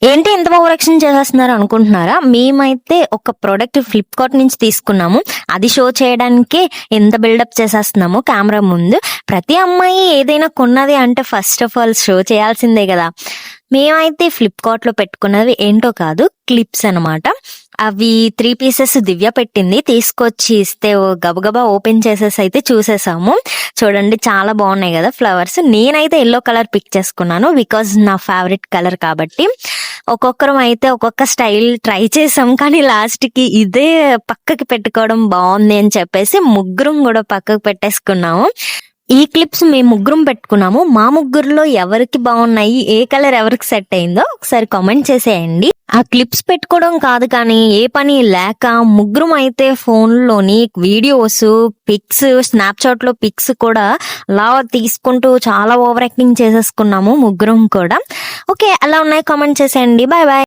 ఏంటి ఎంత over action చేసేస్తున్నారు అనుకుంటున్నారా? మేమైతే ఒక ప్రోడక్ట్ ఫ్లిప్‌కార్ట్ నుంచి తీసుకున్నాము. అది షో చేయడానికే ఎంత బిల్డప్ చేసేస్తున్నాము కెమెరా ముందు. ప్రతి అమ్మాయి ఏదైనా కొన్నది అంటే ఫస్ట్ ఆఫ్ ఆల్ షో చేయాల్సిందే గదా! మేమైతే ఫ్లిప్‌కార్ట్‌లో పెట్టుకున్నవి ఏంటో కాదు క్లిప్స్ అనమాట. అవి 3 పీసెస్ దివ్య పెట్టింది. తీసుకొచ్చి ఇస్తే గబగబా ఓపెన్ చేసేసి అయితే చూసేసాము. చూడండి చాలా బాగున్నాయి కదా ఫ్లవర్స్. నేనైతే యెల్లో కలర్ పిక్ చేసుకున్నాను. బికాజ్ నా ఫేవరెట్ కలర్ కాబట్టి. ఒక్కొక్కరం అయితే ఒక్కొక్క స్టైల్ ట్రై చేసాం. కానీ లాస్ట్‌కి ఇదే పక్కకి పెట్టుకోవడం బావుంది అని చెప్పేసి ముగ్గురం గూడా పక్కకు పెట్టేసుకున్నాము. ఈ క్లిప్స్ మేము ముగ్గురం పెట్టుకున్నాము. మా ముగ్గురిలో ఎవరికి బాగున్నాయి, ఏ కలర్ ఎవరికి సెట్ అయిందో ఒకసారి కామెంట్ చేసేయండి. ఆ క్లిప్స్ పెట్టుకోవడం కాదు కానీ ఏ పని లేక ముగ్గురం అయితే ఫోన్‌లోని వీడియోస్, పిక్స్, స్నాప్‌చాట్‌లో పిక్స్ కూడా అలా తీసుకుంటూ చాలా ఓవర్ యాక్టింగ్ చేసేసుకున్నాము ముగ్గురం కూడా. ఓకే. ఎలా ఉన్నాయి కామెంట్ చేసేయండి. Bye bye.